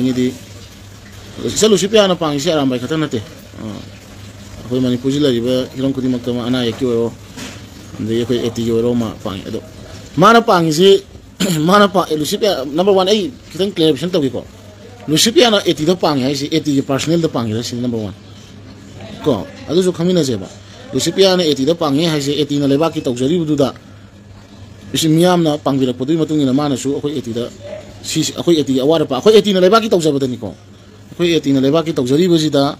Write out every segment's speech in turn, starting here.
ꯍꯥꯏꯅꯤꯡꯉꯤꯗꯤ ꯂꯨꯁꯤꯄꯤꯌꯥꯅ ꯄꯥꯡꯉꯤꯁꯤ ꯑꯔꯥꯝꯕꯥꯏ ꯈꯛꯇ ꯅꯠꯇꯦ ꯑꯩꯈꯣꯏ ꯃꯅꯤꯄꯨꯔꯁꯤ ꯂꯩꯔꯤꯕ ꯍꯤꯔꯝ ꯈꯨꯗꯤꯡꯃꯛꯇ ꯑꯅꯥ ꯑꯌꯦꯛꯀꯤ ꯑꯣꯏꯔꯣ ꯑꯗꯒꯤ ꯑꯩꯈꯣꯏ ꯑꯦꯇꯤꯒꯤ ꯑꯣꯏꯔꯣ ꯃꯥ ꯄꯥꯡꯉꯤ ꯑꯗꯣ ꯃꯥꯅ ꯄꯥꯡꯉꯤꯁꯤ ꯂꯨꯁꯤꯄꯤꯌꯥ ꯅꯝꯕꯔ 1 ꯑꯩ ꯈꯤꯇꯪ ꯀ꯭ꯂꯦꯔꯤꯐꯤꯀꯦꯁꯟ ꯇꯧꯒꯦꯀꯣ ꯂꯨꯁꯤꯄꯤꯌꯥꯅ ꯑꯦꯇꯤꯗ ꯄꯥꯡꯉꯤ ꯍꯥꯏꯁꯤ ꯑꯦꯇꯤꯒꯤ ꯄꯥꯔꯁꯣꯅꯦꯜꯗ ꯄꯥꯡꯉꯤꯔ ꯁꯤꯅꯤ ꯅꯝꯕꯔ 1 ꯀꯣ ꯑꯗꯨꯁꯨ ꯈꯪꯃꯤꯟꯅꯁꯦꯕ ꯂꯨꯁꯤꯄꯤꯌꯥꯅ ꯑꯦꯇꯤꯗ ꯄꯥꯡꯉꯤ ꯍꯥꯏꯁꯦ ꯑꯦꯇꯤꯅ ꯂꯩꯕꯥꯛꯀꯤ ꯇꯧꯖꯔꯤꯕꯗꯨꯗ ꯃꯤꯌꯥꯝꯅ ꯄꯥꯡꯕꯤꯔꯛꯄꯗꯨꯒꯤ ꯃꯇꯨꯡ ꯏꯟꯅ ꯃꯥꯅꯁꯨ ꯑꯩꯈꯣꯏ ꯑꯦꯇꯤꯗ ꯑꯩꯈꯣꯏ ꯑꯦꯇꯤꯒꯤ ꯑꯋꯥꯠ ꯑꯄꯥ ꯑꯩꯈꯣꯏ ꯑꯦꯇꯤꯅ ꯂꯩꯕꯥꯛꯀꯤ ꯇꯧꯖꯕꯗꯅꯤꯀꯣ ꯑꯩꯈꯣꯏ ꯑꯦꯇꯤꯅ ꯂꯩꯕꯥꯛꯀꯤ ꯇꯧꯖꯔꯤꯕꯁꯤꯗ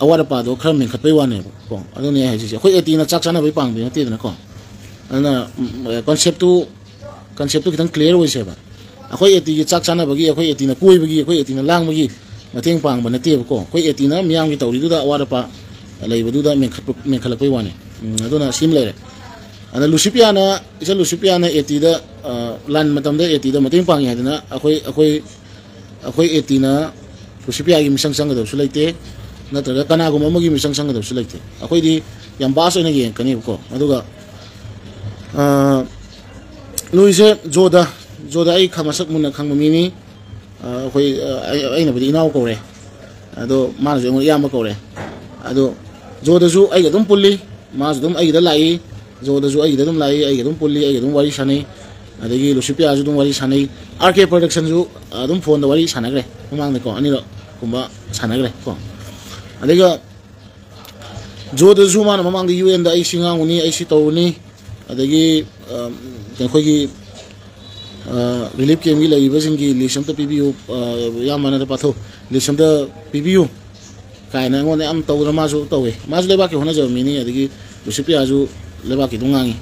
ꯑꯋꯥꯠ ꯑꯄꯥꯗꯣ ꯈꯔ ꯃꯦꯟꯈꯠꯄꯩ ꯋꯥꯅꯦꯕ ꯀꯣ ꯑꯗꯨꯅꯦ ꯍꯥꯏꯁꯤꯁꯦ ꯑꯩꯈꯣꯏ ꯑꯦꯇꯤꯅ ꯆꯥꯛ ꯆꯥꯅꯕꯩ ꯄꯥꯡꯕꯤ ꯅꯠꯇꯦꯗꯅꯀꯣ ꯑꯗꯨꯅ ꯀꯟꯁꯦꯞꯇꯨ ꯈꯤꯇꯪ ꯀ꯭ꯂꯤꯌꯥꯔ ꯑꯣꯏꯁꯦꯕ ꯑꯩꯈꯣꯏ ꯑꯦꯇꯤꯒꯤ ꯆꯥꯛ ꯆꯥꯅꯕꯒꯤ ꯑꯩꯈꯣꯏ ꯑꯦꯇꯤꯅ ꯀꯣꯏꯕꯒꯤ ꯑꯩꯈꯣꯏ ꯑꯦꯇꯤꯅ ꯂꯥꯡꯕꯒꯤ ꯃꯇꯦꯡ ꯄꯥꯡꯕ ꯅꯠꯇꯦꯕꯀꯣ ꯑꯩꯈꯣꯏ ꯑꯦꯇꯤꯅ ꯃꯤꯌꯥꯝꯒꯤ ꯇꯧꯔꯤꯗꯨꯗ ꯑꯋꯥꯠ ꯑꯄꯥ ꯂꯩꯕꯗꯨꯗ ꯃꯦꯟꯈꯠꯂꯛꯄꯩ ꯋꯥꯅꯤ ꯑꯗꯨꯅ ꯁꯤꯃ ꯂꯩꯔꯦ ꯑꯗ ꯂꯨꯁꯤꯄꯤꯌꯥꯅ ꯂꯨꯁꯤꯄꯤꯌꯥꯅ ꯑꯦꯇꯤꯗ ꯂꯥꯟ ꯃꯇꯝꯗ ꯑꯦꯇꯤꯗ ꯃꯇꯦꯡ ꯄꯥꯡꯉꯤ ꯍꯥꯏꯗꯅ ꯑꯩꯈꯣꯏ ꯑꯦꯇꯤꯅ ꯂꯨꯁꯤꯄꯤꯌꯥꯒꯤ ꯃꯤꯆꯪ ꯆꯪꯒꯗꯕꯁꯨ ꯂꯩꯇꯦ ꯅꯠꯇ꯭ꯔꯒ ꯀꯅꯥꯒꯨꯝꯕ ꯑꯃꯒꯤ ꯃꯤꯆꯪ ꯆꯪꯒꯗꯕꯁꯨ ꯂꯩꯇꯦ ꯑꯩꯈꯣꯏꯗꯤ ꯌꯥꯝ ꯕꯥꯁ ꯑꯣꯏꯅ ꯌꯦꯡꯉꯛꯀꯅꯦꯕꯀꯣ ꯑꯗꯨꯒ ꯂꯨꯏꯁꯦ ꯖꯣꯗ ꯑꯩ ꯃꯁꯛ ꯃꯨꯟꯅ ꯈꯪꯕ ꯃꯤꯅꯤ ꯑꯩꯈꯣꯏ ꯑꯩꯅꯕꯨꯗꯤ ꯏꯅꯥꯎ ꯀꯧꯔꯦ ꯑꯗꯣ ꯃꯥꯅꯁꯨ ꯑꯩꯉꯣꯟꯗ ꯏꯌꯥꯝꯕ ꯀꯧꯔꯦ ꯑꯗꯣ ꯖꯣꯗꯁꯨ ꯑꯩꯒ ꯑꯗꯨꯝ ꯄꯨꯜꯂꯤ ꯃꯥꯁꯨ ꯑꯗꯨꯝ ꯑꯩꯒꯤꯗ ꯂꯥꯛꯏ ꯖꯣꯗꯁꯨ ꯑꯩꯒꯤꯗ ꯑꯗꯨꯝ ꯂꯥꯛꯏ ꯑꯩꯒ ꯑꯗꯨꯝ ꯄꯨꯜꯂꯤ ꯑꯩꯒ ꯑꯗꯨꯝ ꯋꯥꯔꯤ ꯁꯥꯟꯅꯩ ꯑꯗꯒꯤ ꯂꯨꯁꯤꯄꯤꯌꯥꯁꯨ ꯑꯗꯨꯝ ꯋꯥꯔꯤ ꯁꯥꯟꯅꯩ RK ꯄ꯭ꯔꯗꯛꯁꯟꯁꯨ ꯑꯗꯨꯝ ꯐꯣꯟꯗ ꯋꯥꯔꯤ ꯁꯥꯟꯅꯈ꯭ꯔꯦ ꯃꯃꯥꯡꯗꯀꯣ ꯑꯅꯤꯔꯛꯀꯨꯝꯕ ꯁꯥꯟꯅꯈ꯭ꯔꯦ ꯀꯣ ꯑꯗꯨꯒ ꯖꯣꯗꯁꯨ ꯃꯥꯅ ꯃꯃꯥꯡꯗ UNꯗ ꯑꯩ ꯁꯤ ꯉꯥꯡꯉꯨꯅꯤ ꯑꯩ ꯁꯤ ꯇꯧꯔꯨꯅꯤ ꯑꯗꯒꯤ ꯑꯩꯈꯣꯏꯒꯤ ꯔꯤꯂꯤꯐ ꯀꯦꯝꯒꯤ ꯂꯩꯔꯤꯕꯁꯤꯡꯒꯤ ꯂꯤꯁ ꯑꯝꯇ ꯄꯤꯕꯤꯌꯨ ꯌꯥꯝ ꯃꯥꯟꯅꯗ ꯄꯥꯊꯣꯛ ꯂꯤꯁ ꯑꯝꯇ ꯄꯤꯕꯤꯌꯨ ꯀꯥꯏꯅ ꯑꯩꯉꯣꯟꯗ ꯌꯥꯝ ꯇꯧꯗꯅ ꯃꯥꯁꯨ ꯇꯧꯋꯦ ꯃꯥꯁꯨ ꯂꯩꯕꯥꯛꯀꯤ ꯍꯣꯠꯅꯖꯕ ꯃꯤꯅꯤ ꯑꯗꯒꯤ ꯂꯨꯁꯤꯄꯤꯌꯥꯁꯨ ꯂꯩꯕꯥꯛꯀꯤ ꯑꯗꯨꯝ ꯉꯥꯡꯉꯤ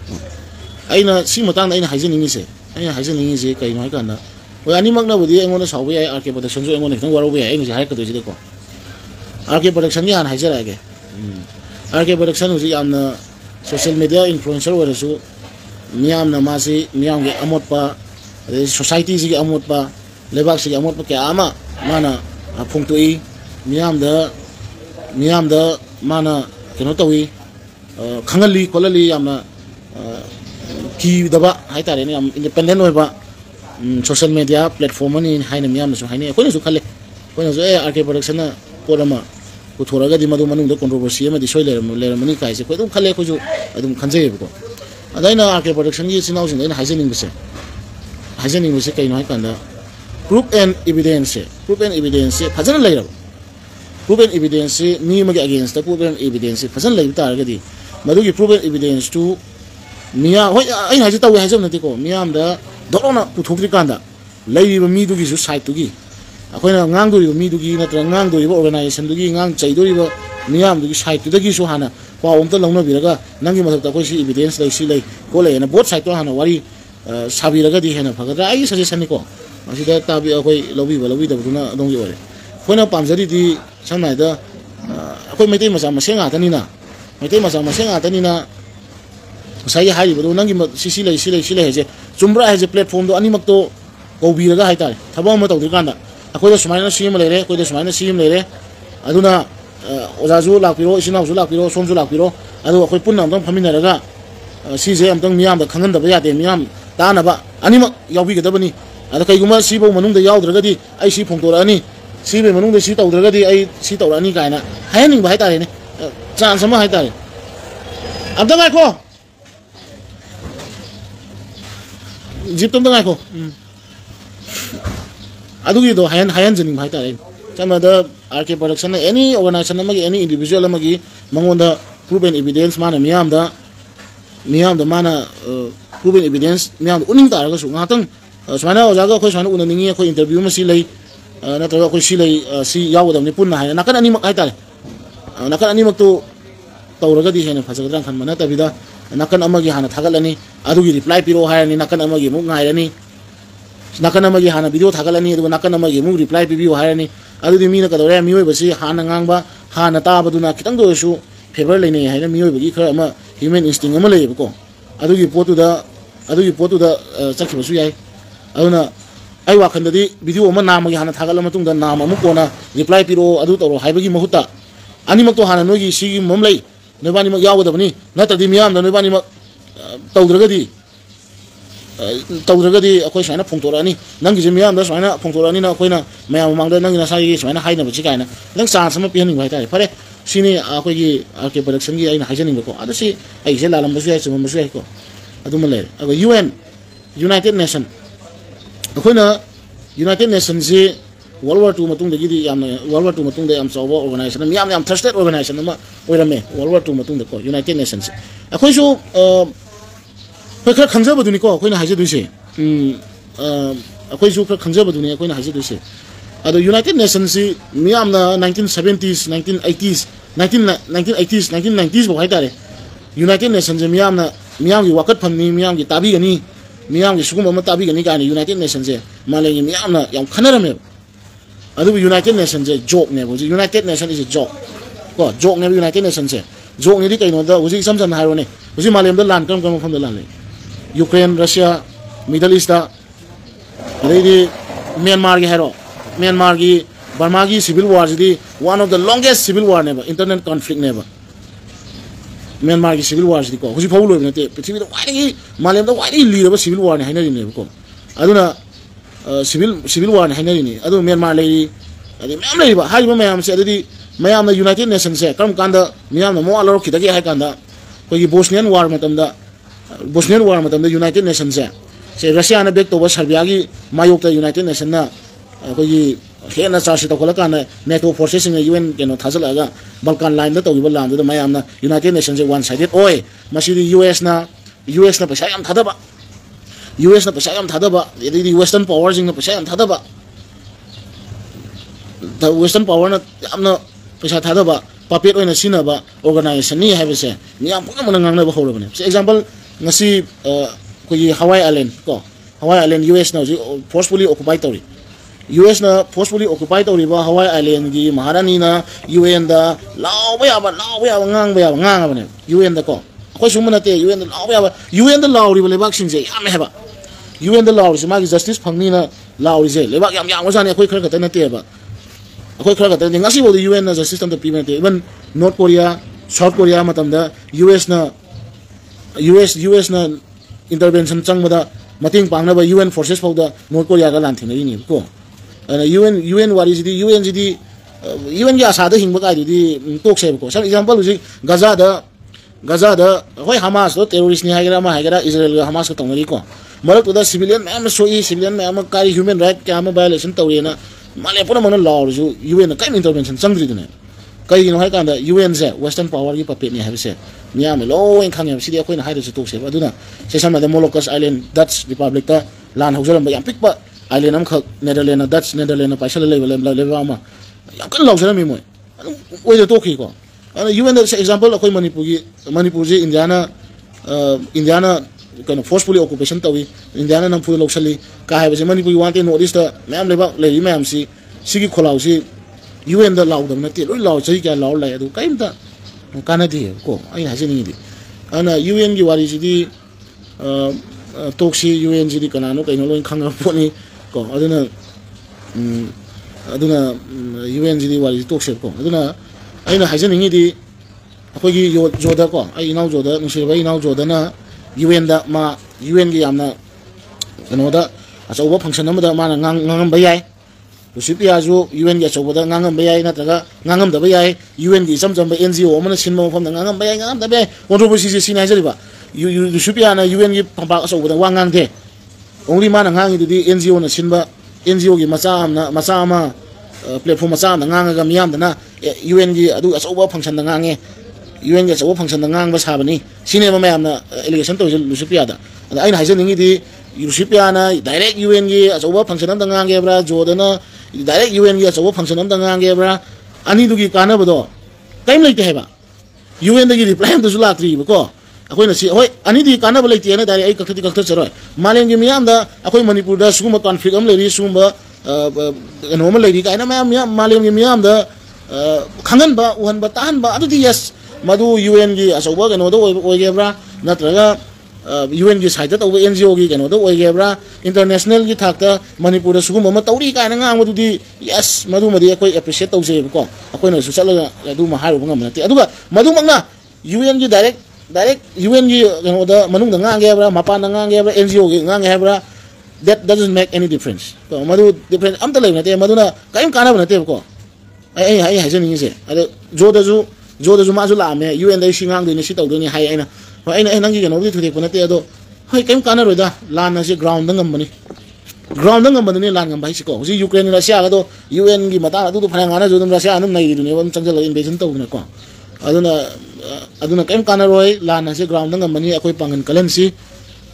ꯑꯩꯅ ꯁꯤ ꯃꯇꯥꯡꯗ ꯑꯩꯅ ꯍꯥꯏꯖꯅꯤꯡꯉꯤꯁꯦ ꯀꯩꯅꯣ ꯍꯥꯏꯀꯥꯟꯗ ꯍꯣꯏ ꯑꯅꯤꯃꯛꯅꯕꯨꯗꯤ ꯑꯩꯉꯣꯟꯗ ꯁꯥꯎꯕ ꯌꯥꯏ RK ꯄ꯭ꯔꯗꯛꯁꯟꯁꯨ ꯑꯩꯉꯣꯟꯗ ꯈꯤꯇꯪ ꯋꯥꯔꯧꯕ ꯌꯥꯏ ꯑꯩꯅ ꯍꯧꯖꯤꯛ ꯍꯥꯏꯔꯛꯀꯗꯣꯏꯁꯤꯗꯀꯣ RK ꯄ꯭ꯔꯗꯛꯁꯟꯒꯤ ꯍꯥꯟꯅ ꯍꯥꯏꯖꯔꯛꯑꯒꯦ RK ꯄ꯭ꯔꯗꯛꯁꯟ ꯍꯧꯖꯤꯛ ꯌꯥꯝꯅ ꯁꯣꯁꯤꯌꯦꯜ ꯃꯦꯗꯤꯌꯥ ꯏꯟꯐ꯭ꯂꯨꯌꯦꯟꯁꯔ ꯑꯣꯏꯔꯁꯨ ꯃꯤꯌꯥꯝꯅ ꯃꯥꯁꯤ ꯃꯤꯌꯥꯝꯒꯤ ꯑꯃꯣꯠꯄ ꯑꯗꯩ ꯁꯣꯁꯥꯏꯇꯤꯁꯤꯒꯤ ꯑꯃꯣꯠꯄ ꯂꯩꯕꯥꯛꯁꯤꯒꯤ ꯑꯃꯣꯠꯄ ꯀꯌꯥ ꯑꯃ ꯃꯥꯅ ꯐꯣꯡꯗꯣꯛꯏ ꯃꯤꯌꯥꯝꯗ ꯃꯥꯅ ꯀꯩꯅꯣ ꯇꯧꯏ ꯈꯪꯍꯜꯂꯤ ꯈꯣꯠꯍꯜꯂꯤ ꯌꯥꯝꯅ ꯀꯤꯗꯕ ꯍꯥꯏꯇꯥꯔꯦꯅꯦ ꯌꯥꯝ ꯏꯟꯗꯤꯄꯦꯟꯗꯦꯟ ꯑꯣꯏꯕ ꯁꯣꯁꯤꯌꯦꯜ ꯃꯦꯗꯤꯌꯥ ꯄ꯭ꯂꯦꯠꯐꯣꯝ ꯑꯃꯅꯤ ꯍꯥꯏꯅ ꯃꯤꯌꯥꯝꯅꯁꯨ ꯍꯥꯏꯅꯩ ꯑꯩꯈꯣꯏꯅꯁꯨ ꯈꯜꯂꯦ ꯑꯩꯈꯣꯏꯅꯁꯨ RK ꯄ꯭ꯔꯗꯛꯁꯟꯅ ꯄꯣꯠ ꯑꯃ ꯄꯨꯊꯣꯔꯛꯑꯒꯗꯤ ꯃꯗꯨ ꯃꯅꯨꯡꯗ ꯀꯣꯟꯇ꯭ꯔꯣꯚꯔꯁꯤ ꯑꯃꯗꯤ ꯁꯣꯏ ꯂꯩꯔꯝꯃꯅꯤ ꯀꯥꯏꯁꯦ ꯑꯩꯈꯣꯏ ꯑꯗꯨꯝ ꯈꯜꯂꯦ ꯑꯩꯈꯣꯏꯁꯨ ꯑꯗꯨꯝ ꯈꯟꯖꯩꯌꯦꯕꯀோ ꯑꯗ ꯑꯩꯅ RK ꯄ꯭ꯔꯗꯛꯁꯟꯒꯤ ꯏꯆꯤꯜ ꯏꯅꯥꯎꯁꯤꯡꯗ ꯑꯩꯅ ꯍꯥꯏꯖꯅꯤꯡꯕꯁꯦ ꯀꯩꯅꯣ ꯍꯥꯏꯀꯥꯟꯗ ꯄ꯭ꯔꯨꯞ ꯑꯦꯟ ꯏꯕꯤꯗꯦꯟꯁꯁꯦ ꯐꯖꯅ ꯂꯩꯔꯕ ꯄ꯭ꯔꯨꯞ ꯑꯦꯟ ꯏꯕꯤꯗꯦꯟꯁꯁꯦ ꯃꯤ ꯑꯃꯒꯤ ꯑꯒꯦꯟꯁꯇ ꯄ꯭ꯔꯨꯞ ꯑꯦꯟ ꯏꯕꯤꯗꯦꯟꯁꯁꯦ ꯐꯖꯅ ꯂꯩꯕ ꯇꯥꯔꯒꯗꯤ ꯃꯗꯨꯒꯤ ꯄ꯭ꯔꯨꯞ ꯑꯦꯟ ꯏꯕꯤꯗꯦꯟꯁꯇꯨ ꯃꯤꯌꯥꯝ ꯍꯣꯏ ꯑꯩꯅ ꯍꯥꯏꯁꯦ ꯇꯧꯋꯦ ꯍꯥꯏꯖꯕ ꯅꯠꯇꯦꯀꯣ ꯃꯤꯌꯥꯝꯗ ꯗꯣꯛꯂꯥꯎꯅ ꯄꯨꯊꯣꯛꯇ꯭ꯔꯤꯀꯥꯟꯗ ꯂꯩꯔꯤꯕ ꯃꯤꯗꯨꯒꯤꯁꯨ ꯁꯥꯏꯠꯇꯨꯒꯤ ꯑꯩꯈꯣꯏꯅ ꯉꯥꯡꯗꯣꯔꯤꯕ ꯃꯤꯗꯨꯒꯤ ꯅꯠꯇ꯭ꯔꯒ ꯉꯥꯡꯗꯣꯔꯤꯕ ꯑꯣꯔꯒꯅꯥꯏꯖꯦꯁꯟꯗꯨꯒꯤ ꯆꯩꯗꯣꯔꯤꯕ ꯃꯤꯌꯥꯝꯗꯨꯒꯤ ꯁꯥꯏꯠꯇꯨꯗꯒꯤꯁꯨ ꯍꯥꯟꯅ ꯄꯥꯎ ꯑꯝꯇ ꯂꯧꯅꯕꯤꯔꯒ ꯅꯪꯒꯤ ꯃꯊꯛꯇ ꯑꯩꯈꯣꯏ ꯁꯤ ꯏꯕꯤꯗꯦꯟꯁ ꯂꯩ ꯁꯤ ꯂꯩ ꯈꯣꯠꯂꯦꯅ ꯕꯣꯠ ꯁꯥꯏꯠꯇꯣ ꯍꯥꯟꯅ ꯋꯥꯔꯤ ꯁꯥꯕꯤꯔꯒꯗꯤ ꯍꯦꯟꯅ ꯐꯒꯗ꯭ꯔꯥ ꯑꯩꯒꯤ ꯁꯖꯦꯁꯟꯅꯤꯀꯣ ꯃꯁꯤꯗ ꯑꯩꯈꯣꯏ ꯂꯧꯕꯤꯗꯕꯗꯨꯅ ꯑꯗꯣꯝꯒꯤ ꯑꯣꯏꯔꯦ ꯑꯩꯈꯣꯏꯅ ꯄꯥꯝꯖꯔꯤꯗꯤ ꯁꯝꯅ ꯍꯥꯏꯔꯕꯗ ꯑꯩꯈꯣꯏ ꯃꯩꯇꯩ ꯃꯆꯥ ꯃꯁꯦꯟ ꯉꯥꯛꯇꯅꯤꯅ ꯉꯁꯥꯏꯒꯤ ꯍꯥꯏꯔꯤꯕꯗꯣ ꯅꯪꯒꯤ ꯁꯤ ꯂꯩ ꯍꯥꯏꯁꯦ ꯆꯨꯝꯕ꯭ꯔꯥ ꯍꯥꯏꯁꯦ ꯄ꯭ꯂꯦꯠꯐꯣꯝꯗꯣ ꯑꯅꯤꯃꯛꯇꯣ ꯀꯧꯕꯤꯔꯒ ꯍꯥꯏꯇꯥꯔꯦ ꯊꯕꯛ ꯑꯃ ꯇꯧꯗ꯭ꯔꯤꯀꯥꯟꯗ ꯑꯩꯈꯣꯏꯗ ꯁꯨꯃꯥꯏꯅ ꯁꯤ ꯑꯃ ꯂꯩꯔꯦ ꯑꯩꯈꯣꯏꯗ ꯁꯨꯃꯥꯏꯅ ꯁꯤ ꯑꯃ ꯂꯩꯔꯦ ꯑꯗꯨꯅ ꯑꯣꯖꯥꯁꯨ ꯂꯥꯛꯄꯤꯔꯣ ꯏꯆꯤꯟ ꯏꯅꯥꯎꯁꯨ ꯂꯥꯛꯄꯤꯔꯣ ꯁꯣꯝꯁꯨ ꯂꯥꯛꯄꯤꯔꯣ ꯑꯗꯨꯒ ꯑꯩꯈꯣꯏ ꯄꯨꯟꯅ ꯑꯝꯇꯪ ꯐꯝꯃꯤꯟꯅꯔꯒ ꯁꯤꯁꯦ ꯑꯝꯇꯪ ꯃꯤꯌꯥꯝꯗ ꯈꯪꯍꯟꯗꯕ ꯌꯥꯗꯦ ꯃꯤꯌꯥꯝ ꯇꯥꯅꯕ ꯑꯅꯤꯃꯛ ꯌꯥꯎꯕꯤꯒꯗꯕꯅꯤ ꯑꯗ ꯀꯩꯒꯨꯝꯕ ꯁꯤꯐꯧ ꯃꯅꯨꯡꯗ ꯌꯥꯎꯗ꯭ꯔꯒꯗꯤ ꯑꯩ ꯁꯤ ꯐꯣꯡꯗꯣꯔꯛꯑꯅꯤ ꯁꯤꯒꯤ ꯃꯅꯨꯡꯗ ꯁꯤ ꯇꯧꯗ꯭ꯔꯒꯗꯤ ꯑꯩ ꯁꯤ ꯇꯧꯔꯛꯑꯅꯤ ꯀꯥꯏꯅ ꯍꯥꯏꯍꯟꯅꯤꯡꯕ ꯍꯥꯏꯇꯥꯔꯦꯅꯦ ꯆꯥꯟꯁ ꯑꯃ ꯍꯥꯏꯇꯥꯔꯦ ꯑꯝꯇ ꯉꯥꯏꯈꯣ ꯖꯤꯞꯇꯣ ꯑꯝꯇ ꯉꯥꯏꯈꯣ ꯑꯗꯨꯒꯤꯗꯣ ꯍꯥꯏꯍꯟꯖꯅꯤꯡꯕ ꯍꯥꯏꯇꯥꯔꯦ ꯆꯝꯅꯗ RK ꯄ꯭ꯔꯗꯛꯁꯟꯅ ꯑꯦꯅꯤ ꯑꯣꯔꯒꯅꯥꯏꯖꯦꯁꯟ ꯑꯃꯒꯤ ꯑꯦꯅꯤ ꯏꯟꯗꯤꯕꯤꯖꯨꯋꯦꯜ ꯑꯃꯒꯤ ꯃꯉꯣꯟꯗ ꯄ꯭ꯔꯨꯞ ꯑꯦꯟ ꯏꯕꯤꯗꯦꯟꯁ ꯃꯥꯅ ꯃꯤꯌꯥꯝꯗ ꯃꯥꯅ ꯄ꯭ꯔꯨꯞ ꯑꯦꯟ ꯏꯕꯤꯗꯦꯟꯁ ꯃꯤꯌꯥꯝꯗ ꯎꯠꯅꯤꯡ ꯇꯥꯔꯒꯁꯨ ꯉꯥꯏꯍꯥꯛꯇꯪ ꯁꯨꯃꯥꯏꯅ ꯑꯣꯖꯥꯒ ꯑꯩꯈꯣꯏ ꯁꯨꯃꯥꯏꯅ ꯎꯅꯅꯤꯡꯉꯤ ꯑꯩꯈꯣꯏ ꯏꯟꯇꯔꯚꯤꯌꯨ ꯑꯃ ꯁꯤ ꯂꯩ ꯅꯠꯇ꯭ꯔꯒ ꯑꯩꯈꯣই ꯁꯤ ꯂꯩ ꯁꯤ ꯌꯥꯎꯒꯗꯕꯅꯤ ꯄꯨꯟꯅ ꯍꯥꯏꯅ ꯅꯥꯀꯟ ꯑꯅꯤꯃꯛ ꯍꯥꯏꯇꯥꯔꯦ ꯅꯥꯀꯟ ꯑꯅꯤꯃꯛꯇꯨ ꯇꯧꯔꯒꯗꯤ ꯍꯦꯟꯅ ꯐꯖꯒꯗ꯭ꯔꯥ ꯈꯟꯕ ꯅꯠꯇꯕꯤꯗ ꯅꯥꯀꯟ ꯑꯃꯒꯤ ꯍꯥꯟꯅ ꯊꯥꯒꯠꯂꯅꯤ ꯑꯗꯨꯒꯤ ꯔꯤꯄ꯭ꯂꯥꯏ ꯄꯤꯔꯛꯑꯣ ꯍꯥꯏꯔꯅꯤ ꯅꯥꯀꯟ ꯑꯃꯒꯤ ꯑꯃꯨꯛ ꯉꯥꯏꯔꯅꯤ ꯅꯥꯀꯟ ꯑꯃꯒꯤ ꯍꯥꯟꯅ ꯚꯤꯗꯤꯑꯣ ꯊꯥꯒꯠꯂꯅꯤ ꯑꯗꯨꯒ ꯅꯥꯀꯟ ꯑꯃꯒꯤ ꯑꯃꯨꯛ ꯔꯤꯄ꯭ꯂꯥꯏ ꯄꯤꯕꯤꯌꯨ ꯍꯥꯏꯔꯅꯤ ꯑꯗꯨꯗꯤ ꯃꯤꯅ ꯀꯩꯗꯧꯔꯦ ꯃꯤꯑꯣꯏꯕꯁꯤ ꯍꯥꯟꯅ ꯉꯥꯡꯕ ꯍꯥꯟꯅ ꯇꯥꯕꯗꯨꯅ ꯈꯤꯇꯪꯗ ꯑꯣꯏꯔꯁꯨ ꯐꯦꯚꯔ ꯂꯩꯅꯩ ꯍꯥꯏꯅ ꯃꯤꯑꯣꯏꯕꯒꯤ ꯈꯔ ꯑꯃ ꯍ꯭ꯌꯨꯃꯦꯟ ꯏꯟꯁꯇꯤꯡ ꯑꯃ ꯂꯩꯌꯦꯕꯀꯣ ꯑꯗꯨꯒꯤ ꯄꯣꯠꯇꯨꯗ ꯆꯠꯈꯤꯕꯁꯨ ꯌꯥꯏ ꯑꯗꯨꯅ ꯑꯩ ꯋꯥꯈꯜꯗꯗꯤ ꯚꯤꯗꯤꯑꯣ ꯑꯃ ꯅꯥꯝꯃꯒꯤ ꯍꯥꯟꯅ ꯊꯥꯒꯠꯂ ꯃꯇꯨꯡꯗ ꯅꯥꯝ ꯑꯃꯨꯛ ꯀꯣꯟꯅ ꯔꯤꯄ꯭ꯂꯥꯏ ꯄꯤꯔꯛꯑꯣ ꯑꯗꯨ ꯇꯧꯔꯣ ꯍꯥꯏꯕꯒꯤ ꯃꯍꯨꯠꯇ ꯑꯅꯤꯃꯛꯇꯣ ꯍꯥꯟꯅ ꯅꯣꯏꯒꯤ ꯁꯤꯒꯤ ꯑꯃ ꯂꯩ ꯅꯣꯏꯕꯥꯅꯤꯃꯛ ꯌꯥꯎꯒꯗꯕꯅꯤ ꯅꯠꯇ꯭ꯔꯗꯤ ꯃꯤꯌꯥꯝꯗ ꯅꯣꯏꯕꯥꯅꯤꯃꯛ ꯇꯧꯗ꯭ꯔꯒꯗꯤ tawdragadi akoi saina phongtorani nangi je miyam da saina phongtorani na koina mayam mangda nangi na sai saina haina ba chikaina nang chance ma pianing bai tai phare sini akoi gi ake production gi aina haijaning ko adasi ai je lalam ba sai chum ba sai ko aduma le ako UN United Nation akoina United Nations je World War II matung dagi di yam World War II matung da yam chawa organization yam trusted organization ma oirame World War II matung da ko United Nations akoi su khoi khar khangja baduni ko khoi na haje duise akhoi su khar khangja baduni khoi na haje duise ado United Nations si miyam na 1970s 1980s 1990s bo haitare United Nations miyam na miyam gi wakat phamni miyam gi tabi gani miyam gi sugum ma tabi gani ka ni United Nations je malay gi miyam na yam khanarame ado United Nations je joke ne bo United Nations is a joke ko joke ne United Nations je joke ni di kai no da uji samsan hairo ne uji malay da lan kam pham da lan le Ukraine, Russia, Middle East, Myanmar ki hero, Myanmar ki Burma ki civil war is one of the longest civil war never, internet conflict never. Myanmar ki civil war is the cause. Who's Paulo? Why Malayam the why lead of a civil war in Henry never come. I don't know civil war in Henry. I don't Myanmar lady. I don't how you may have said Mayam the United Nations say, come Kanda, Miam the more low Kitaki Hakanda, for the Bosnian war matam. Bosnian war matam the United Nations say Russia na bek to was Serbiagi mayok the United Nations na ko yi hena charge to kola kana NATO forces in UN keno thasalaga Balkan line da to gi balam da mayam na United Nations one sided oi masidi US na paisa yam thada ba US na paisa yam thada ba the Western powers in paisa yam thada ba the Western power na amna paisa thada ba puppet oina sina ba organization ni have se ni am puna ngang na ba holo bane for example ngasi ko Hawaii Island ko Hawaii Island US na forcefully occupied tori US na forcefully occupied tori ba Hawaii Island gi maharani na UN da law ba ngang ba ne UN da ko ko sumana te UN da law ba UN da law ri ba lebak sin je yam heba UN da law ri ma gi justice phangni na law ri je lebak yam wa jani khoi khar ka ta na te ba khoi khar ka ta ngasi bo UN na justice system da payment even North Korea South Korea matam da US na intervention chang mada mating pangna ba UN forces for the North Korea ga lan thina ni ko UN wari ji UN ji UN ya sa da hing ba ka di tok se ko for example ji Gaza da hoi Hamas do terrorist ni hagira Israel ga Hamas ka tongri ko marak to da civilian ma civilian ma kari human right ka ma violation tawre na male pura mana law ju UN ka intervention chang ji ne kai no hai kan da UN se western power gi puppet ni have se niya me lo en khang si dia ko na haida su tok se aduna se sama da Moluccas Island Dutch Republic ta lan haujalam ba yam pik ba island am khak Netherlands Dutch Netherlands paisa le ma yam kan law jara mi moi oi da tok ki ko UN da example akoi Manipur ji Indiana kind of forcefully occupation tawi Indiana nam fu loksali ka ha se Manipur want in notice da ma'am le ba le ma'am si gi kholau si UN da law da na ti loi law chai ka law la du kaim ta kana di ko ai ha jeni di ana UN gi wari ji di toksi UN ji di kana no kaino loi khanga poni ko aduna UN ji di wari toksi ko aduna ai na ha jeni di akoi gi joda ko ai inau joda nsi ba inau joda na UN da ma UN gi yamna kano da aso function amada ma ngam ba yai Rusipia ju UN gi aso da ngam ba yai na taga ngam da ba yai UN gi sam ba NGO amana sinmo pham da ngam ba yai wondo bo si sinai jari ba Rusipia na UN gi pamba aso da wangang de only ma na ngang di NGO na sinba NGO gi macha ma platform macha na ngang ga miyam da na UN gi adu aso function da ngange UN ga aso function da ngang ba sabani sine ma mayam na allegation to Rusipia da ai na haisen ngi di Rusipia na direct UN gi aso function da ngange bra jodana direct UN gi aso function da ngange bra ani du gi kana bodo time like heba UN da gi reply am to sula tri ko akoi na si hoi ani di kana ba like na direct ai kakti kakta charo malen gi miyam da akoi Manipur da suguma conflict am le ri suguma normal le ri ka na miyam malen gi miyam da khangan ba uhan ba tahan ba adu di yes madu UN gi aso ba no do oi ge bra natraga UN gi side ta NGO gi kano do oi ge bra international gi thakta Manipur da sugum ma tauri ka na ngang madu di yes madu madi akoi appreciate tau se ko akoi no su chala du ma haru ngam na ti aduga madu mangna UN gi direct direct UN gi da manung da ngang ge bra mapan da ngang ge bra NGO gi ngang ge bra that doesn't make any difference ko madu difference am ta lai na te madu na kaim kana na te ko ai hajen ni se ado jo da ju ma ju la me UN da shi ngang ni si tau do ni hai ai na ai nang gi no di thu de ko na te ado hai kaim kana ro da lan na se ground da ngam ni ground da ngam ni lan ngam bai si ko si Ukraine Russia ga do UN gi mata adu phana ngana ju dum Russia anum nai du ne won changjal invasion tau na ko aduna kaim kana roi lan na se ground da ngam ni akoi pangan kalan si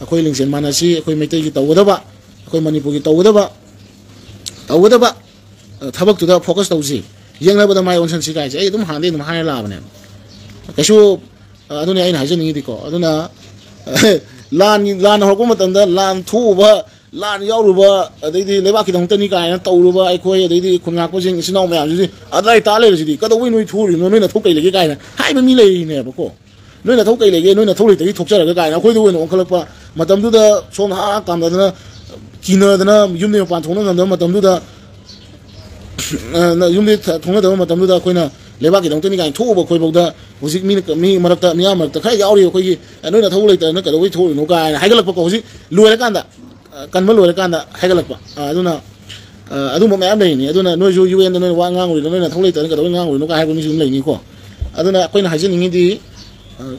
akoi lingsen mana si akoi meitai gi tau da ba akoi manipur gi tau da ba thabak tu da focus tau si yang na ba da mai on san si kai ai dum han de dum hai la ba ne kasu aduna ai na hajen ni di ko aduna lan ho ko matam da lan thu ba lan yaw ru ba adai di leba ki dong tani kai na tau ru ba ai khoi adai di khunga ko jing sinau ma ji adai ta le ji di ka do wi noi thu ri noi na thu kai le ge kai na hai ba mi le ne ba ko noi na thu kai le ge noi na thu ri ti thok cha ga kai na khoi do wi no khalak pa matam du da som ha kam da na kina da na yum ne pan thong na ngam da matam du da na yum de thong na da matam du da khoi na leba ki dong tani kai thu ba khoi ba da hujik mi marak ta miya marak ta khai yaw ri khoi gi noi na thu le ta na ka do wi thu ri no kai hai ga lak pa ko hujik lu le kan da kan ma loi kan da hai ga lak pa aduna adu mo ma am nei ni aduna noi ju UN da noi wa ngang ri noi na thong le ta ka do ngang ri no ka hai ko ni sum le ni ko aduna koi na hajin ni di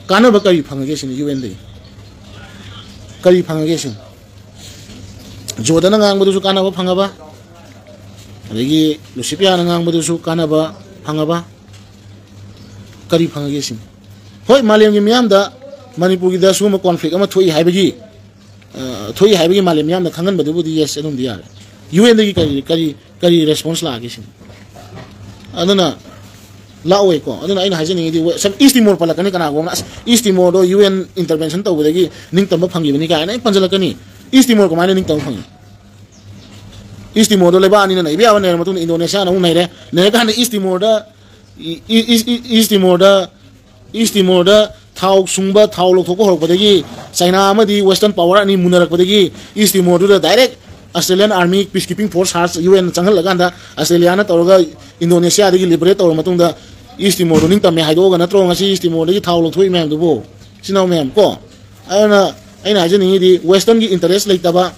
kana ba kai phang ge sin UN de kai phang ge sin jo da na ngang bu su kana ba phang ba adagi Lusipia na ngang bu su kana ba phang ba kari phang ge sin hoi malem gi miam da manipur gi da su ma conflict ama thoi hai ba gi thoi hai ba gi malem miam da khangan ba du bu di yes adum di ya UN de gi kari response la ge sin aduna la oi ko aduna ina hajen ni di sam East Timor pala kani kana go na East Timor do UN intervention to bu gi ning tam ba phangi bani ka na panjala kani East Timor ko mai ning tam phangi East Timor do leba ani na ibia wan ne matun Indonesia na unai re ne ka na East Timor da thau sungba thau lok thoko horok padagi China ma di Western power ani munarak padagi East Timor do direct Australian Army peacekeeping force has UN changal laganda Australia na toroga Indonesia digi liberate tor matung da East Timor ning tam me haido ga na tro ngasi East Timor digi thau lok thoi mem du bo sinau mem ko aina hajen ni di Western gi interest laitaba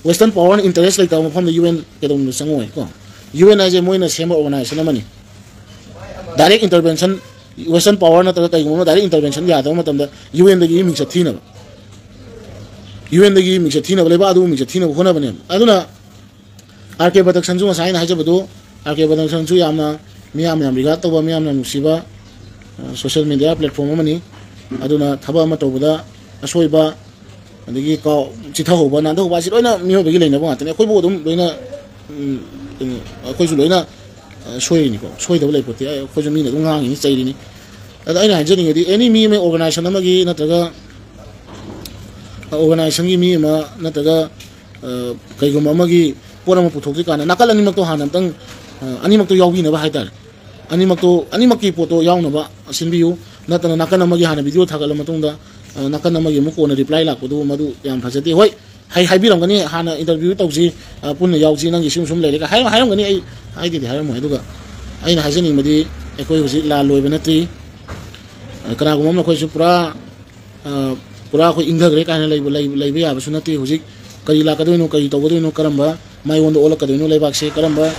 Western power interest laitaba from the UN kedom sangoi ko UN aje moina sema organization amani direct intervention Western power na ta kai mo direct intervention ya da matam da UN dagi ming sa thina UN dagi ming sa thina leba adu ming sa thina khona bane aduna RK badak sanju ma saina haje badu RK badak sanju yamna miyam riga to ba miyam na nusiba social media platform amani aduna thaba ma to bada asoi ba adagi ka chitha ho ba na do ba si loina mi ho begi leina ba tane khoi bo dum loina khoi su loina soi ni ko soi da lai poti khoi ju mi na dung ngang ni chai ni ada aina haje ni di any mi me organization amagi na taga organization gi mi ma na taga kai gum amagi pora ma puthok ji kana nakal ani mak to hanam tang ani mak to yawi na ba haidar ani mak ki poto yaw na ba sinbiu na tana nakal amagi hana video thagal matung da nakal amagi mu ko na reply lak du madu yam phajati hoi hai bi ram gani hana interview tawji punna yawji nang gisum sum le ka hai ram gani ai di hai mo duga ai na hajani madi ekoi husi la loi banati kana gum na khoi su pura khoi ingga gre kana lai be ya sunati husi kai la ka do no kai to do no karamba mai wondo ola ka do no lai bak se karamba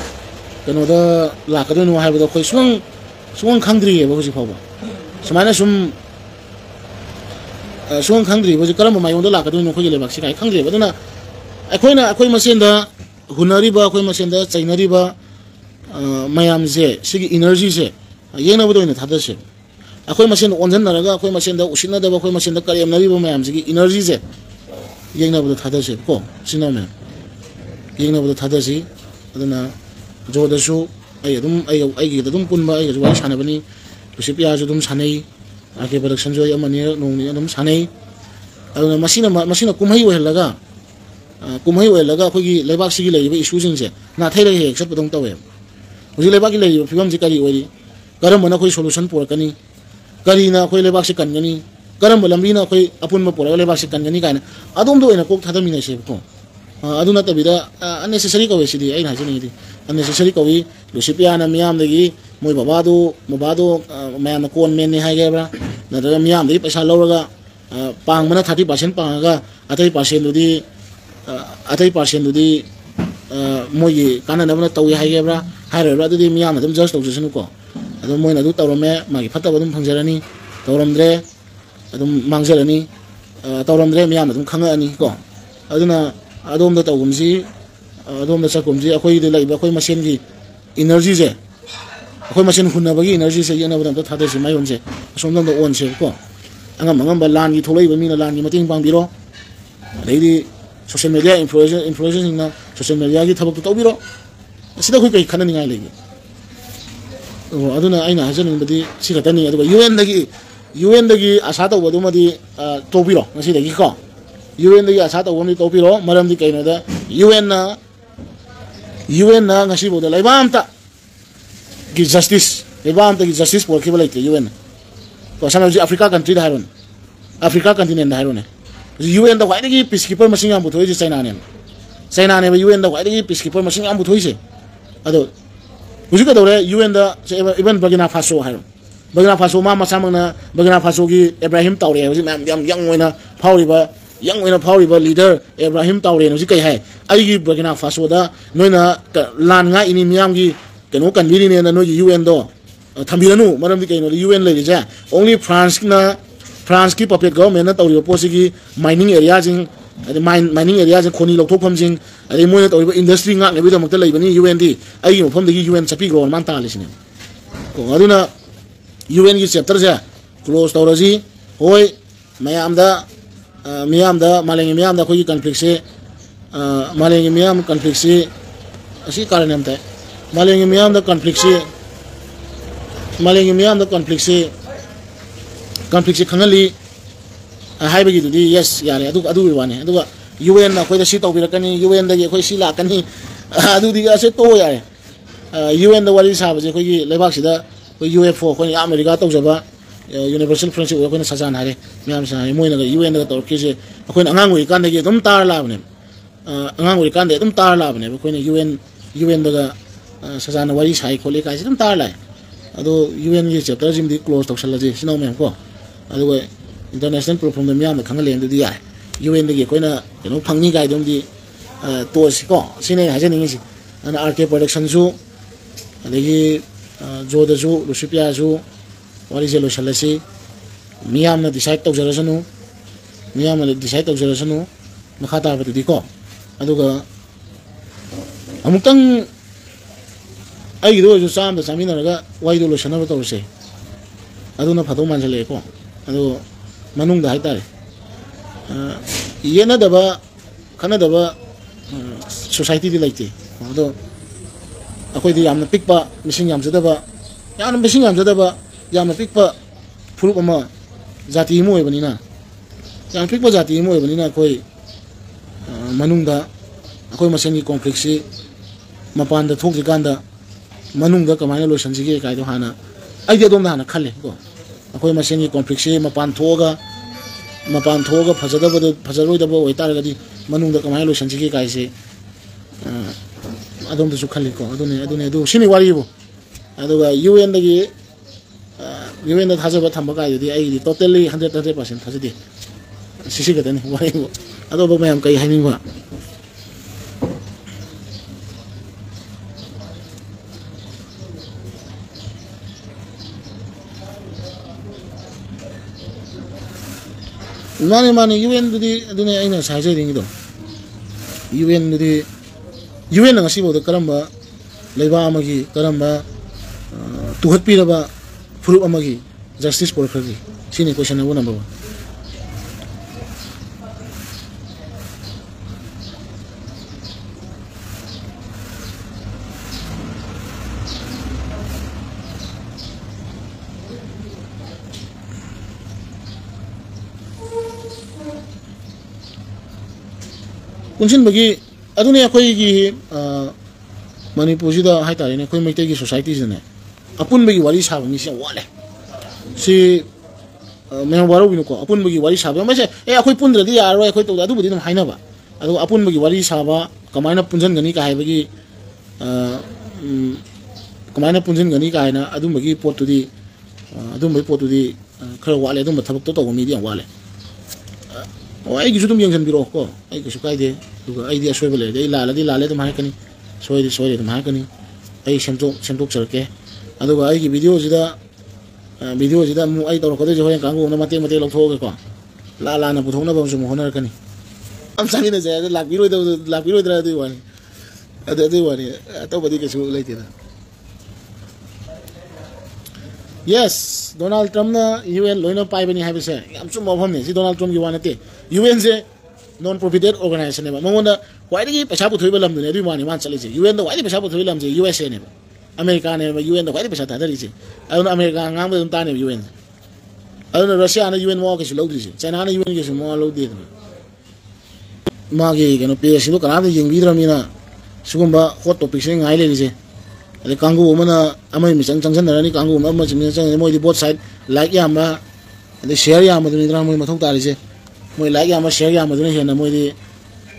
kano da la ka do no hai ba khoi suang khangdri e ba husi phawa samana sum suang khangdri ba karamba mai wondo la ka do no khoi lai bak se kai khangdri ba na akoi masen da hunari ba akoi masen da chainari ba mayam je sigi energy je yena bodo ina thada se akoi masen onjan naraga akoi masen da usina da akoi masen da karyam nabi ba mayam sigi energy je yena bodo thada se ko sino me yena bodo thada si aduna jo da su ai gi da dum pun ba ai jo wa sana bani kusipya jo dum sanai ake production jo amani nong ni dum sanai aduna masina kumhai we laga khoi gi lebak sigi leiba issue jing je na thai lai he sat padong tawe huji lebak gi leiba phibam ji kari ori karam mana khoi solution por kani kari na khoi lebak se kan gani karam lambi na khoi apun ma por lebak se kan gani kana adum do ina kok thadami na se ko aduna tabida unnecessary ko we sidi ai na jini di unnecessary ko wi Lusipia na miyam dagi मोई बाबादो ma'am कोन main हाइगेब्रा नद्रगा मियाम दे पैसा लौरगा पांग मना 30% पांगा अतई percent दुदी मोई काना नबना तौय हाइगेब्रा हाइरब्रा दुदी मियाम अदम just तौजसनु को अदम मोइना दु तौरमे मागी फत्तब अदम फंगजरनी तौरमद्रे अदम मांगजरनी तौरमद्रे मियाम अदम खंगानी को अदुना अदोम द तौगुमसी अदोम द चकुमसी अखोई दे लाइबा अखोई मसेन की एनर्जी जे अखोई मसेन हुनबगी एनर्जी से येनबदम त थादे से मायोन से सोमदम द ओन से को angam angam lan gi tholai ba mi na lan gi mating pang biro reidi social media influencer na social media gi thabak to biro sida khoi kai khana ningai legi aduna aina hajan badi sigatani aduga UN dagi asa to bodu madi to biro ngasi dagi ko UN dagi asa to woni to biro maram di kaina da UN na ngasi bodu laibam ta gi justice por khibala ke UN तो असम Africa country हाइरोन Africa continent हाइरोन UN दा वाइदगी peacekeeper मसिंग याम बुथोइ जे चाइना ने UN दा वाइदगी पीसकीपर मसिंग याम बुथोइ जे अदो हुजिक दौरे UN दा इवन बर्गिना फासो हाइरोन बर्गिना फासो मा मसामना बर्गिना फासो की इब्राहिम ताउरे हुजि मैम यंग ओइना फाउरिबा लीडर इब्राहिम ताउरे हुजि कै हाय आइगी बर्गिना फासो दा नोइना लान nga ini मियाम की कनो कन्वीनी ने नोइ UN दो थम्बिरनु मरम दि कइनो UN ले जे ओनली फ्रांस की पपेट गवर्नमेंट ना तौरिबो पोसी की माइनिंग एरिया जिंग माइनिंग एरिया जिंग खोनी लौथोफम जिंग अदे मोइना तौरिबो इंडस्ट्री nga लेबि दमक्ता लेबनी UN दी आई मफम दगी UN चपी ग्रो मान तालिसिने को अदुना UN की चैप्टर जे क्लोज तौरजी होय मयाम दा मालेंग मयाम दा खोई कॉन्फ्लिक्ट से मालेंग मयाम कॉन्फ्लिक्ट से असी कारण हमता मालेंग मयाम दा कॉन्फ्लिक्ट से खंगली हाइबगी दुदी यस यारे अदु वाने अदु UN ना कोई सी तौबिरकनी UN दगी कोई सी लाकनी अदु दिगा से तो यारे UN द वाली साब जे कोई लेबाक सिदा कोई UFO कोई अमेरिका तौजबा यूनिवर्सल फ्रेंडशिप कोई सजान हारे म्याम सा मोइना UN द तौरकी से कोई अंगांग ओइ कान दगी दम तार लाबने अंगांग ओइ कान दे दम तार लाबने कोई UN दगा सजान वाली साइ खोले काइ दम तार लाय अदो UN की चैप्टर जिम दी क्लोज तौसल जे सिनो मैम को अदो इंटरनेशनल प्रोग्राम में म्याम खंगले दी याय UN दगी कोइना कनो फंगनी गाय दम दी तो सिको सिने हाजनिंग सि अन RK प्रोडक्शन जु अदगी जोदजु लुसिपिया जु वाली जे लोसलसी म्याम न डिसाइड तौजरसनु मखा ताबदी को अदुगा अमुक्तंग आई दो जो साम द सामिनरगा वाइदो लोसनब तौसे अदुना फतो मानसले को अदो मनुंग दा हाइतारे येना दबा खना दबा सोसाइटी दि लाइते अदो अखोइ दि यामना पिकपा मिसिंग याम जदबा याम मिसिंग याम जदबा यामना पिकपा फुरुप अमा जाति मो ओइबनिना याम पिकपा जाति मो ओइबनिना कोइ मनुंग दा अखोइ मसेंगी कॉन्फ्लिक्ट से मपान द थोक जिकांदा मनुंग द कमाय लोसनजिगे काइदो हाना आइदे दोम हाना खले को अखोइ मसेंगी कॉन्फ्लिक्ट से मपान थोगा फजरोइदबो ओइतारगदि मनुंग द कमाय लोसनजिगे काइसे अदोम दसु खले को अदुने सिनि वारिबो अदुगा UN दगी UN द थाजबा थंबा काइदि आइदि टोटली 100% थाजदि सिसि गदनि वारिबो अदोबो मैम कई हाइनिबा माने UN दुदी अदुने आइना साइजे दिंगिदो UN दुदी UN ngasi bodo karamba leiba amagi karamba tuhat piraba furup amagi justice por khagi sini question na number 1 कुंसिन बगी अदुने अखोई की मणिपुर सिदा हाइतारे ने अखोई मैते की सोसाइटी जने अपुन बगी वाली साब मी से वाले सी मैं वारो बिनो को अपुन बगी वाली साब मसे ए अखोई पुनद्रदि यारो अखोई तो अदु बदि नम हाइनाबा अदु अपुन बगी वाली साबा कमायना पुंजन गनी का हाइबगी kemana punjin gani kaina adum bagi pot tu di khar wale adum thabak to mi di wale ai gi sudum yang jan biro ko ai gi sukai de duga ai dia soy bele dei la le dum ha kani soy dum ha kani ai semtok sarke aduga ai gi video jida mu ai tawro ko de hoyen kangu na mate lok tho ko la na puthong na bam su mo honar kani am sangi na ja la biro da du wani adu wani to badi ke su lai tida yes Donald Trump na UN loina pai bani habi se am su mo phom ne si Donald Trump gi wana te UN se non profit organization ne ba mongona wai gi paisa bu thoi ba lam ne du wani man chale se UN da wai paisa bu thoi lam se USA ne ba America ne ba UN da wai paisa ta dari se adun America ngang ba ta ne UN adun Russia na UN mo ke su lo di se China na UN ke su mo lo di ma ge ke no pe si lo kana de yeng bi dra mi na sugumba hot topic se ngai le ni se ale kangu mana amai mi chang san ni kangu ma chim chang moi di both side like ya ma de share ya ma ni dra moi ma thok ta ri se moi like ya ma share ya ma ni he na moi di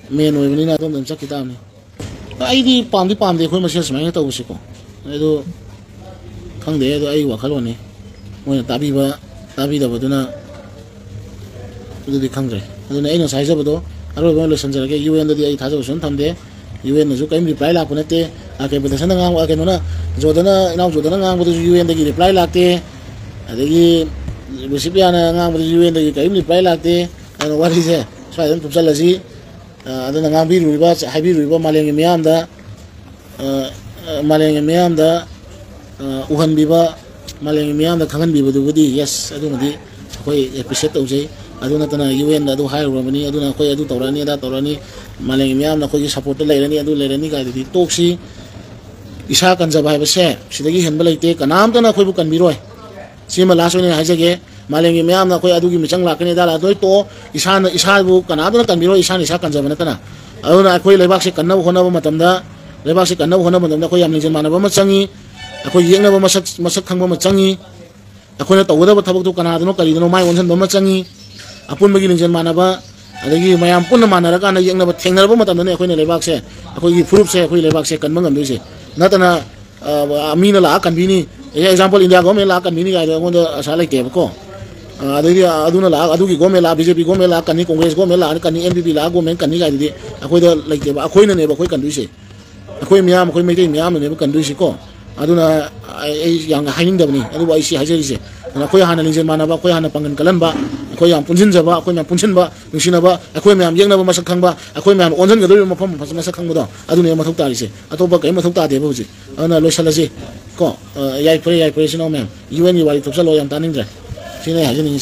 men oi ni na dom chak ki ta ni ai di pam de khoi ma se smai ta u se ko ai do khang de do ai wa khalo ni moi ta bi da ba do na du di khang re adu na ai no sai ja ba do aro ba lo san ja ke UN da di ai tha jo sun tham de UN na ju kai reply la ko na te ake bada sana ngang ake nona jodana ngang bada UN dagi reply lakte adagi recipient ngang bada UN dagi kai reply lakte ano what is it so I don't tell us adana ngang bi ruba habi ruba maleng miam da uhan biba maleng miam da khangan biba du budi yes adu madi koi appreciate tawjai aduna tana UN adu high romani aduna koi adu tawrani maleng miam na koi support leirani adu leirani ka di toksi isa kan jaba ba se sidagi hen balaite kanam tana khoi bu kan biroi sima laso ne hajage maleng miam na koi adu gi michang lakani dala doi to isa bu kanam tana kan biroi isa kan jaba na tana aduna koi lebak se kanna hona ba matamda koi yam ning mana ba ma changi koi yengna ba masak khang ba ma changi akoi na tawda ba thabak tu kana dano kali dano mai wonsan ba ma changi apun bagi ning mana ba adagi mayam punna manara kana yengna ba thengna ba matamda ne koi ne lebak se koi gi proof se koi lebak se kan mangam du se natana amina la kan bini example India government la kan bini ga ngonda asala ke ko adagi aduna la adugi government la BJP government la kan ni Congress government la kan ni NPP la government kan ni ga di akoi da like ke ba akoi ne ba akoi kan du se akoi miyam akoi mai miyam ne ba kan du se ko aduna yang haining da ni adu ba isi hajeri se akoi hana lingjen mana ba akoi hana pangan kalan ba akoi yang punjin jaba akoi yang punchen ba nungsina ba akoi miyam yengna ba masak khang ba akoi miyam onjan ga do ma pham masak khang ba do aduna ma thok ta ri se atoba kai ma thok ta de ba ji ana lo sala ji ko yai pre sino mem UN ni wali thok sa lo yang taning dra sine hajeni